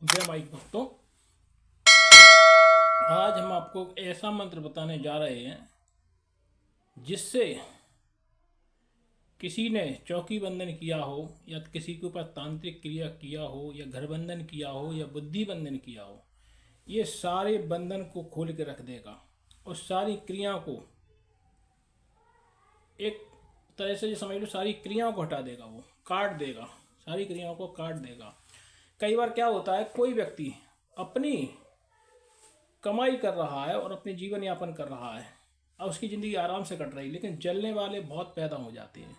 जय माइक भक्तों। आज हम आपको ऐसा मंत्र बताने जा रहे हैं जिससे किसी ने चौकी बंधन किया हो या किसी के ऊपर तांत्रिक क्रिया किया हो या घर बंधन किया हो या बुद्धि बंधन किया हो, ये सारे बंधन को खोल के रख देगा और सारी क्रियाओं को एक तरह से समझ लो, सारी क्रियाओं को हटा देगा, वो काट देगा, सारी क्रियाओं को काट देगा। कई बार क्या होता है, कोई व्यक्ति अपनी कमाई कर रहा है और अपने जीवन यापन कर रहा है और उसकी ज़िंदगी आराम से कट रही है, लेकिन जलने वाले बहुत पैदा हो जाते हैं।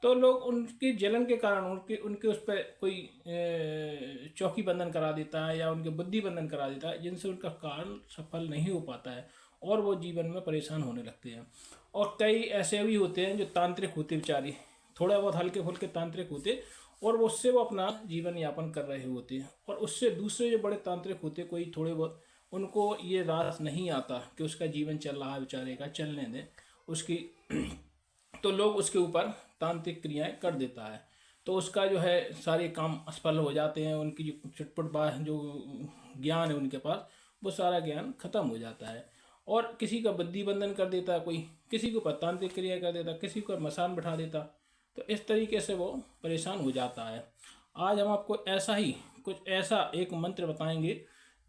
तो लोग उनकी जलन के कारण उनके उनके उस पर कोई चौकी बंधन करा देता है या उनके बुद्धि बंधन करा देता है, जिनसे उनका कारण सफल नहीं हो पाता है और वो जीवन में परेशान होने लगते हैं। और कई ऐसे भी होते हैं जो तांत्रिक होते बेचारे, थोड़ा बहुत हल्के फुल्के तांत्रिक होते, और वो उससे वो अपना जीवन यापन कर रहे होते हैं, और उससे दूसरे जो बड़े तांत्रिक होते कोई थोड़े बहुत, उनको ये रास नहीं आता कि उसका जीवन चल रहा है, बेचारे का चलने दें उसकी तो लोग उसके ऊपर तांत्रिक क्रियाएं कर देता है, तो उसका जो है सारे काम असफल हो जाते हैं। उनकी जो चटपट बात जो ज्ञान है उनके पास, वो सारा ज्ञान खत्म हो जाता है। और किसी का बुद्धि बंधन कर देता है, कोई किसी के ऊपर तांत्रिक क्रिया कर देता, किसी को मसान बैठा देता, तो इस तरीके से वो परेशान हो जाता है। आज हम आपको ऐसा ही कुछ ऐसा एक मंत्र बताएंगे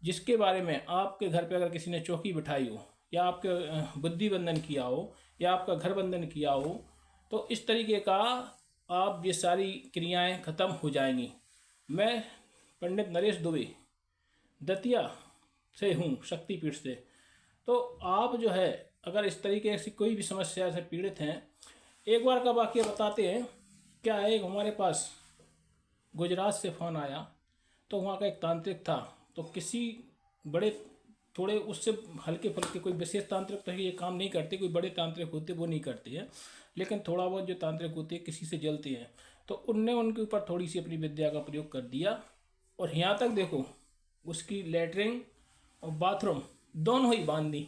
जिसके बारे में आपके घर पे अगर किसी ने चौकी बिठाई हो या आपके बुद्धि बंधन किया हो या आपका घर बंधन किया हो, तो इस तरीके का आप ये सारी क्रियाएं खत्म हो जाएंगी। मैं पंडित नरेश दुबे दतिया से हूँ, शक्तिपीठ से। तो आप जो है अगर इस तरीके से कोई भी समस्या से पीड़ित हैं, एक बार का वाकया बताते हैं। क्या है, एक हमारे पास गुजरात से फ़ोन आया, तो वहाँ का एक तांत्रिक था, तो किसी बड़े थोड़े उससे हल्के फुल्के कोई विशेष तांत्रिक तो ये काम नहीं करते, कोई बड़े तांत्रिक होते वो नहीं करते हैं, लेकिन थोड़ा बहुत जो तांत्रिक होते हैं किसी से जलते हैं, तो उनने उनके ऊपर थोड़ी सी अपनी विद्या का प्रयोग कर दिया। और यहाँ तक देखो, उसकी लेटरिन और बाथरूम दोनों ही बांध दी।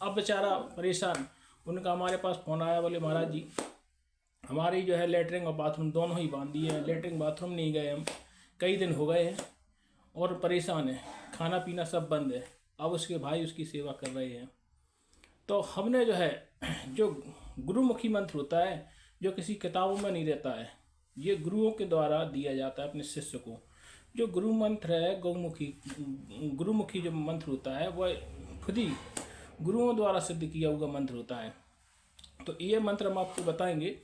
अब बेचारा परेशान, उनका हमारे पास फ़ोन आया, बोले महाराज जी हमारी जो है लेटरिन और बाथरूम दोनों ही बांध दिए हैं, लेटरिन बाथरूम नहीं गए हम, कई दिन हो गए हैं और परेशान है, खाना पीना सब बंद है। अब उसके भाई उसकी सेवा कर रहे हैं। तो हमने जो है जो गुरुमुखी मंत्र होता है, जो किसी किताबों में नहीं रहता है, ये गुरुओं के द्वारा दिया जाता है अपने शिष्य को। जो गुरु मंत्र है, गुरुमुखी जो मंत्र होता है वह खुद ही गुरुओं द्वारा सिद्ध किया हुआ मंत्र होता है। तो ये मंत्र हम आपको बताएंगे।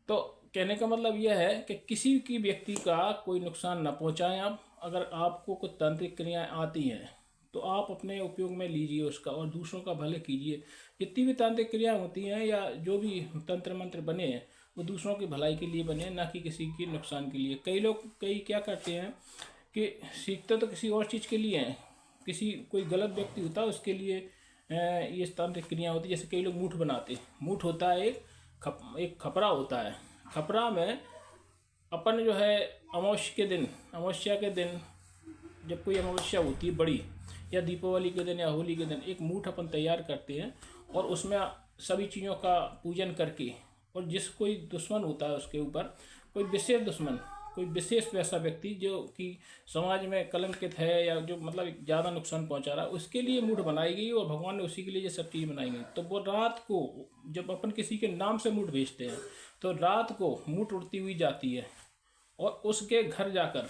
तो कहने का मतलब यह है कि किसी की व्यक्ति का कोई नुकसान न पहुंचाएं आप। अगर आपको कुछ तांत्रिक क्रियाएं आती हैं तो आप अपने उपयोग में लीजिए उसका और दूसरों का भले कीजिए। जितनी भी तांत्रिक क्रियाएं होती हैं या जो भी तंत्र मंत्र बने हैं, वो दूसरों की भलाई के लिए बने हैं, ना कि किसी के नुकसान के लिए। कई क्या करते हैं कि सीखते तो किसी और चीज़ के लिए हैं, किसी कोई गलत व्यक्ति होता है उसके लिए ये तांत्रिक क्रिया होती है। जैसे कई लोग मूठ बनाते, मूठ होता है एक खपरा होता है। खपरा में अपन जो है अमावस्या के दिन जब कोई अमावस्या होती है बड़ी, या दीपावली के दिन या होली के दिन, एक मूठ अपन तैयार करते हैं और उसमें सभी चीज़ों का पूजन करके, और जिस कोई दुश्मन होता है उसके ऊपर, कोई विशेष दुश्मन, कोई विशेष वैसा व्यक्ति जो कि समाज में कलंकित है या जो मतलब ज़्यादा नुकसान पहुंचा रहा है, उसके लिए मूठ बनाई गई और भगवान ने उसी के लिए ये सब चीज़ बनाई गई। तो वो रात को जब अपन किसी के नाम से मूठ भेजते हैं, तो रात को मूठ उड़ती हुई जाती है और उसके घर जाकर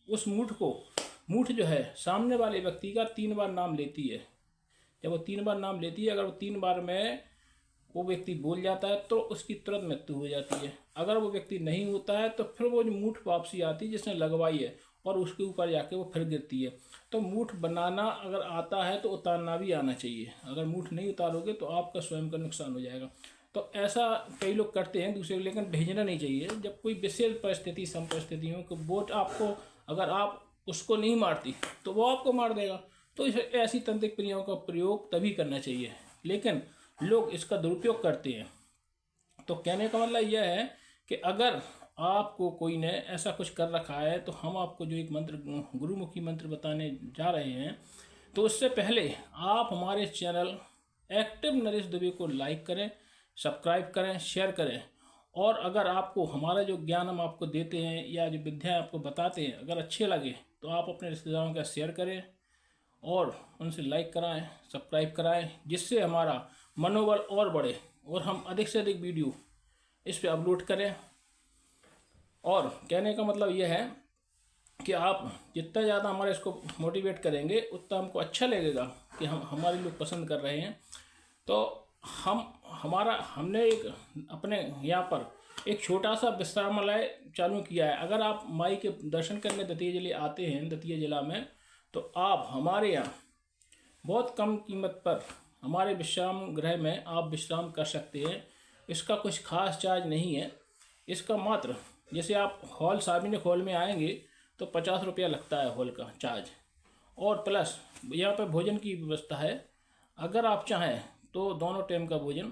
उस मूठ जो है सामने वाले व्यक्ति का 3 बार नाम लेती है। जब वो 3 बार नाम लेती है, अगर वो 3 बार में वो व्यक्ति बोल जाता है तो उसकी तुरंत मृत्यु हो जाती है। अगर वो व्यक्ति नहीं होता है तो फिर वो जो मूठ वापसी आती है जिसने लगवाई है और उसके ऊपर जाके वो फिर गिरती है। तो मूठ बनाना अगर आता है तो उतारना भी आना चाहिए। अगर मूठ नहीं उतारोगे तो आपका स्वयं का नुकसान हो जाएगा। तो ऐसा कई लोग करते हैं दूसरे, लेकिन भेजना नहीं चाहिए। जब कोई विशेष परिस्थिति सम परिस्थिति हो कि वो आपको, अगर आप उसको नहीं मारती तो वो आपको मार देगा। तो ऐसी तांत्रिक क्रियाओं का प्रयोग तभी करना चाहिए, लेकिन लोग इसका दुरुपयोग करते हैं। तो कहने का मतलब यह है कि अगर आपको कोई ने ऐसा कुछ कर रखा है, तो हम आपको जो एक मंत्र गुरुमुखी मंत्र बताने जा रहे हैं, तो उससे पहले आप हमारे चैनल एक्टिव नरेश दुबे को लाइक करें, सब्सक्राइब करें, शेयर करें। और अगर आपको हमारा जो ज्ञान हम आपको देते हैं या जो विद्या आपको बताते हैं अगर अच्छे लगे, तो आप अपने रिश्तेदारों का शेयर करें और उनसे लाइक कराएं, सब्सक्राइब कराएं, जिससे हमारा मनोबल और बढ़े और हम अधिक से अधिक वीडियो इस पे अपलोड करें। और कहने का मतलब यह है कि आप जितना ज़्यादा हमारे इसको मोटिवेट करेंगे उतना हमको अच्छा लगेगा कि हमारे लोग पसंद कर रहे हैं। तो हमने एक अपने यहाँ पर एक छोटा सा विश्रामालय चालू किया है। अगर आप माई के दर्शन करने दतिया जिले आते हैं, दतिया जिला में, तो आप हमारे यहाँ बहुत कम कीमत पर हमारे विश्राम गृह में आप विश्राम कर सकते हैं। इसका कुछ खास चार्ज नहीं है। इसका मात्र जैसे आप हॉल सार्वजनिक हॉल में आएंगे तो 50 रुपया लगता है हॉल का चार्ज, और प्लस यहाँ पर भोजन की व्यवस्था है। अगर आप चाहें तो दोनों टाइम का भोजन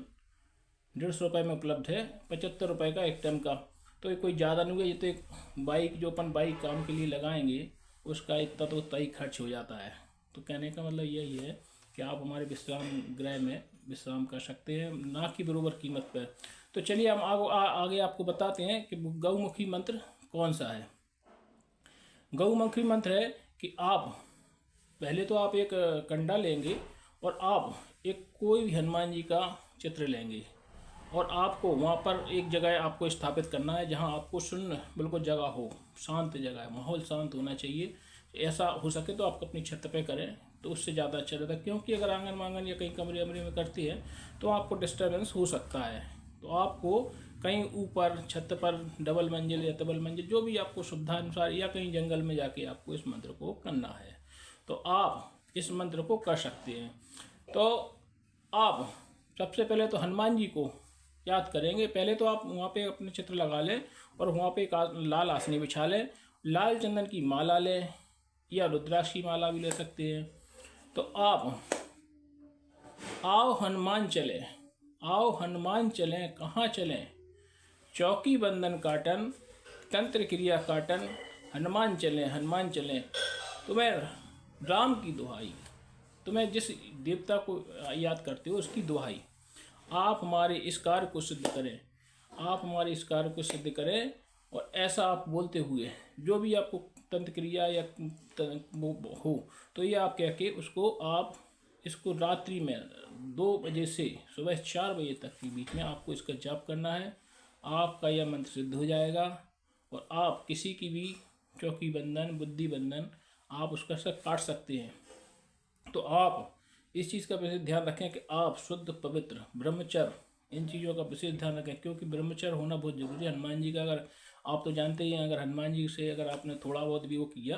150 रुपये में उपलब्ध है, 75 रुपये का एक टाइम का। तो ये कोई ज़्यादा नहीं है। ये तो एक बाइक जो अपन बाइक काम के लिए लगाएंगे उसका इतना तो उतना ही खर्च हो जाता है। तो कहने का मतलब यही है कि आप हमारे विश्राम गृह में विश्राम कर सकते हैं, ना कि बराबर कीमत पर। तो चलिए हम आगे आपको बताते हैं कि गौमुखी मंत्र कौन सा है। गौमुखी मंत्र है कि आप पहले तो आप एक कंडा लेंगे और आप एक कोई भी हनुमान जी का चित्र लेंगे और आपको वहाँ पर एक जगह आपको स्थापित करना है जहाँ आपको शून्य बिल्कुल जगह हो, शांत जगह है, माहौल शांत होना चाहिए। ऐसा हो सके तो आप अपनी छत पे करें तो उससे ज़्यादा अच्छा रहता है, क्योंकि अगर आंगन मांगन या कहीं कमरे वमरे में करती है तो आपको डिस्टर्बेंस हो सकता है। तो आपको कहीं ऊपर छत पर डबल मंजिल या डबल मंजिल जो भी आपको सुविधा अनुसार या कहीं जंगल में जाके आपको इस मंत्र को करना है तो आप इस मंत्र को कर सकते हैं। तो आप सबसे पहले तो हनुमान जी को याद करेंगे। पहले तो आप वहाँ पे अपने चित्र लगा लें और वहाँ पे एक लाल आसनी बिछा लें, लाल चंदन की माला लें या रुद्राक्ष की माला भी ले सकते हैं। तो आप आओ हनुमान चले, आओ हनुमान चलें, कहाँ चलें, चौकी बंधन काटन, तंत्र क्रिया काटन, हनुमान चलें, हनुमान चलें, तुम्हें राम की दुहाई, तुम्हें जिस देवता को याद करते हो उसकी दुहाई, आप हमारे इस कार्य को सिद्ध करें, आप हमारे इस कार्य को सिद्ध करें। और ऐसा आप बोलते हुए जो भी आपको तंत्र क्रिया या हो तो ये आप कह के उसको आप इसको रात्रि में 2 बजे से सुबह 4 बजे तक के बीच में आपको इसका जाप करना है। आपका यह मंत्र सिद्ध हो जाएगा और आप किसी की भी चौकी बंधन, बुद्धि बंधन आप उसका सब काट सकते हैं। तो आप इस चीज़ का विशेष ध्यान रखें कि आप शुद्ध पवित्र ब्रह्मचर्य इन चीज़ों का विशेष ध्यान रखें, क्योंकि ब्रह्मचर्य होना बहुत जरूरी है। हनुमान जी का अगर आप तो जानते ही हैं, अगर हनुमान जी से अगर आपने थोड़ा बहुत भी वो किया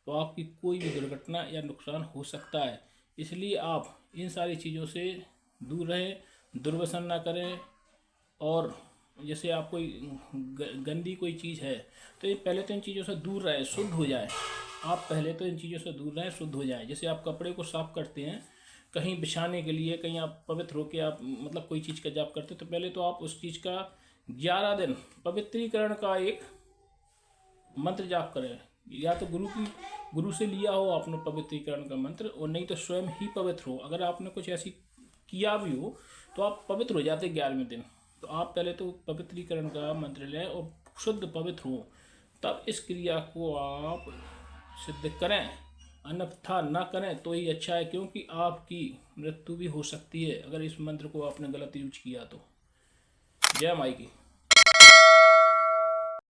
तो आपकी कोई भी दुर्घटना या नुकसान हो सकता है। इसलिए आप इन सारी चीज़ों से दूर रहें, दुर्व्यसन ना करें। और जैसे आप कोई गंदी कोई चीज़ है तो ये पहले तो इन चीज़ों से दूर रहे, शुद्ध हो जाए। आप पहले तो इन चीज़ों से दूर रहें, शुद्ध हो जाए। जैसे आप कपड़े को साफ करते हैं कहीं बिछाने के लिए, कहीं आप पवित्र होकर आप मतलब कोई चीज़ का जाप करते हैं तो पहले तो आप उस चीज़ का 11 दिन पवित्रीकरण का एक मंत्र जाप करें। या तो गुरु से लिया हो आपने पवित्रीकरण का मंत्र, और नहीं तो स्वयं ही पवित्र हो। अगर आपने कुछ ऐसी किया भी हो तो आप पवित्र हो जाते 11वें दिन। तो आप पहले तो पवित्रीकरण का मंत्र लें और शुद्ध पवित्र हो, तब इस क्रिया को आप सिद्ध करें, अन्यथा ना करें तो ही अच्छा है, क्योंकि आपकी मृत्यु भी हो सकती है अगर इस मंत्र को आपने गलत यूज किया तो। जय माई की।